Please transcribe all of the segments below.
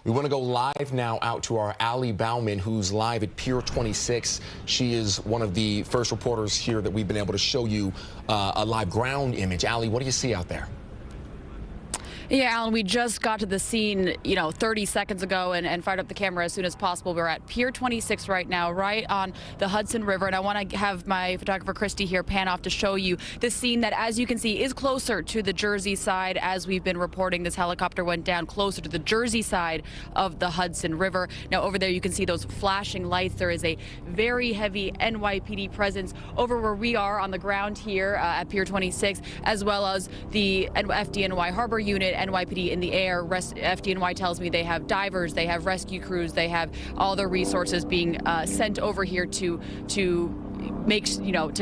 We want to go live now out to our Allie Bauman, who's live at Pier 26. She is one of the first reporters here that we've been able to show you a live ground image. Allie, what do you see out there? Yeah, Alan, we just got to the scene, 30 seconds ago and fired up the camera as soon as possible. We're at Pier 26 right now, right on the Hudson River. And I want to have my photographer, Christy, here pan off to show you the scene that, as you can see, is closer to the Jersey side. As we've been reporting, this helicopter went down closer to the Jersey side of the Hudson River. Now, over there, you can see those flashing lights. There is a very heavy NYPD presence over where we are on the ground here at Pier 26, as well as the FDNY Harbor Unit, NYPD in the air. FDNY tells me they have divers, they have rescue crews, they have all their resources being sent over here to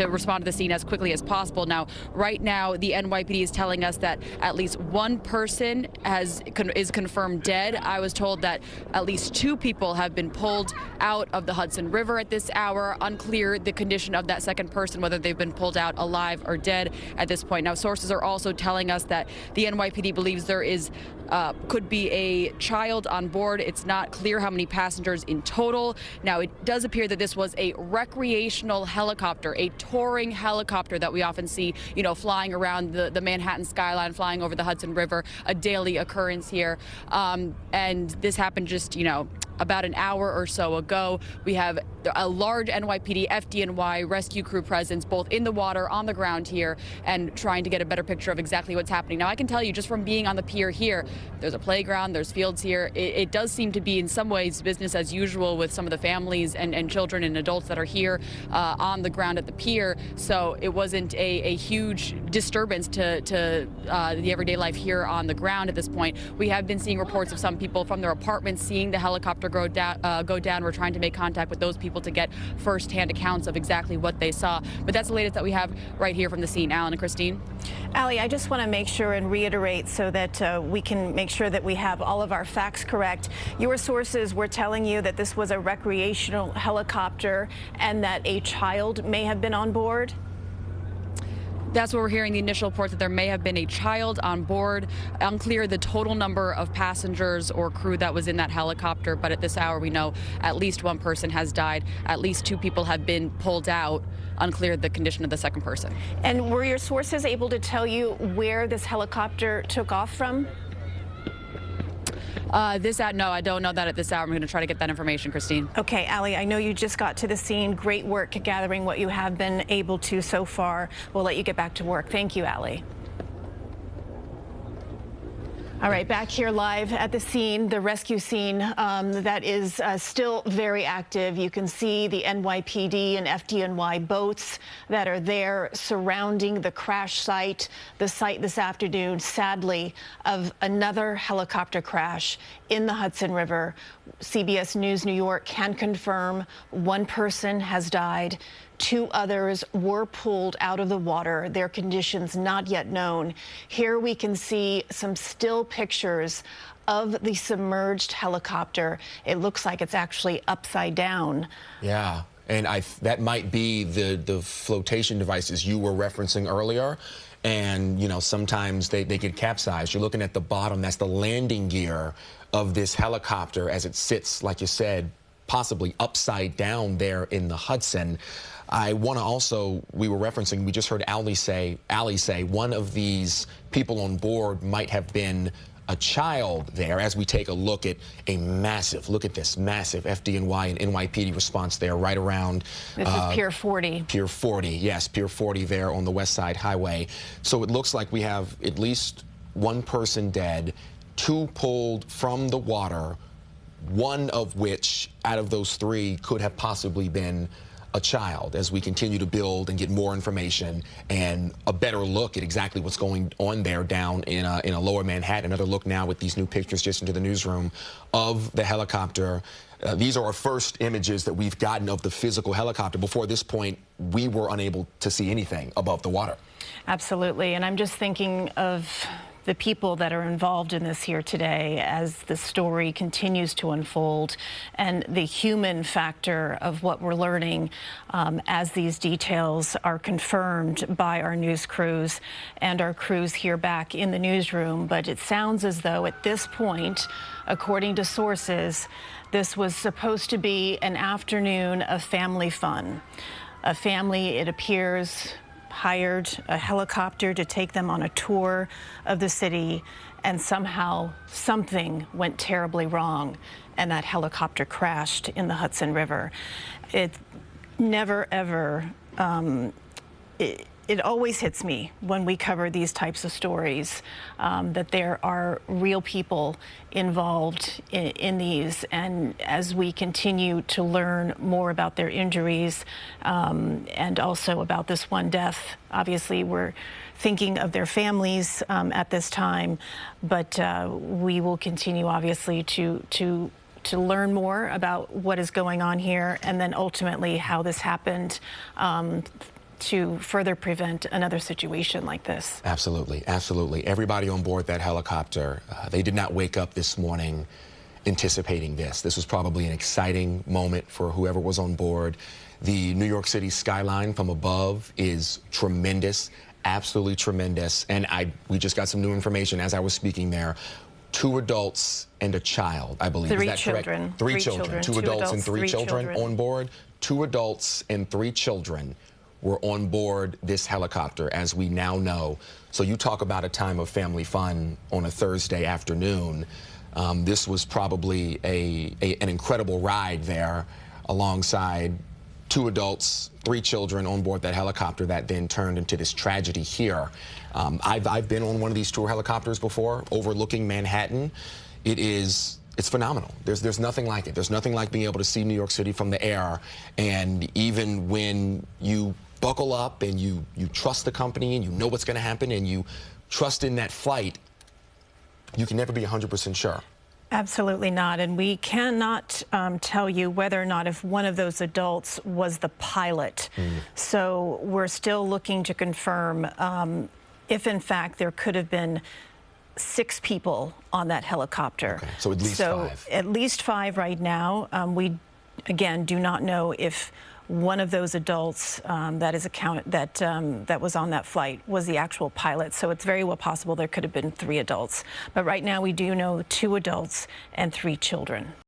respond to the scene as quickly as possible. Now, right now, the NYPD is telling us that at least one person is confirmed dead. I was told that at least 2 people have been pulled out of the Hudson River at this hour. Unclear the condition of that second person, whether they've been pulled out alive or dead at this point. Now, sources are also telling us that the NYPD believes there could be a child on board. It's not clear how many passengers in total. Now, it does appear that this was a recreational helicopter, a touring helicopter that we often see, flying around the Manhattan skyline, flying over the Hudson River, a daily occurrence here. And this happened just, about an hour or so ago. We have a large NYPD, FDNY rescue crew presence, both in the water, on the ground here, and trying to get a better picture of exactly what's happening. Now, I can tell you just from being on the pier here, there's a playground, there's fields here. It does seem to be in some ways business as usual with some of the families and children and adults that are here on the ground at the pier. So it wasn't a huge disturbance to the everyday life here on the ground at this point. We have been seeing reports of some people from their apartments seeing the helicopter go down. We're trying to make contact with those people to get first-hand accounts of exactly what they saw. But that's the latest that we have right here from the scene. Alan and Christine. Allie, I just want to make sure and reiterate so that we can make sure that we have all of our facts correct. Your sources were telling you that this was a recreational helicopter and that a child may have been on board? That's what we're hearing, the initial reports, that there may have been a child on board. Unclear the total number of passengers or crew that was in that helicopter, but at this hour we know at least one person has died. At least 2 people have been pulled out. Unclear the condition of the second person. And were your sources able to tell you where this helicopter took off from? No, I don't know that at this hour. I'm going to try to get that information, Christine. Okay, Allie, I know you just got to the scene. Great work gathering what you have been able to so far. We'll let you get back to work. Thank you, Allie. All right, back here live at the scene, the rescue scene that is still very active. You can see the NYPD and FDNY boats that are there surrounding the crash site. The site this afternoon, sadly, of another helicopter crash in the Hudson River. CBS News New York can confirm 1 person has died. 2 others were pulled out of the water, their conditions not yet known. Here we can see some still pictures of the submerged helicopter. It looks like it's actually upside down. Yeah, and that might be the flotation devices you were referencing earlier. And, sometimes they get capsized. You're looking at the bottom. That's the landing gear of this helicopter as it sits, like you said, possibly upside down there in the Hudson. I want to also, we just heard Allie say one of these people on board might have been a child there, as we take a look at look at this massive FDNY and NYPD response there right around. This is Pier 40. Pier 40, yes, Pier 40 there on the West Side Highway. So it looks like we have at least 1 person dead, 2 pulled from the water, 1 of which out of those 3 could have possibly been a child, as we continue to build and get more information and a better look at exactly what's going on there down in a lower Manhattan. Another look now with these new pictures just into the newsroom of the helicopter. These are our first images that we've gotten of the physical helicopter. Before this point, we were unable to see anything above the water. Absolutely. And I'm just thinking of the people that are involved in this here today as the story continues to unfold, and the human factor of what we're learning as these details are confirmed by our news crews and our crews here back in the newsroom. But it sounds as though at this point, according to sources, this was supposed to be an afternoon of family fun. A family, it appears, hired a helicopter to take them on a tour of the city, and somehow something went terribly wrong, and that helicopter crashed in the Hudson River. It never, ever, it always hits me when we cover these types of stories that there are real people involved in these. And as we continue to learn more about their injuries and also about this one death, obviously we're thinking of their families at this time, but we will continue obviously to learn more about what is going on here, and then ultimately how this happened to further prevent another situation like this. Absolutely, absolutely. Everybody on board that helicopter, they did not wake up this morning anticipating this. This was probably an exciting moment for whoever was on board. The New York City skyline from above is tremendous, absolutely tremendous. And we just got some new information as I was speaking there. 2 adults and a child, I believe. Three Is that children. correct? Three children. Two adults and three children on board. 2 adults and 3 children were on board this helicopter, as we now know. So you talk about a time of family fun on a Thursday afternoon. This was probably an incredible ride there, alongside 2 adults, 3 children on board that helicopter that then turned into this tragedy here. I've been on one of these tour helicopters before, overlooking Manhattan. It's phenomenal. There's nothing like it. There's nothing like being able to see New York City from the air. And even when you buckle up and you trust the company and you know what's going to happen and you trust in that flight, you can never be 100% sure. Absolutely not. And we cannot tell you whether or not if one of those adults was the pilot. So we're still looking to confirm if in fact there could have been 6 people on that helicopter. Okay. So at least 5. At least 5 right now. We, again, do not know if one of those adults that was on that flight was the actual pilot. So it's very well possible there could have been 3 adults. But right now we do know 2 adults and 3 children.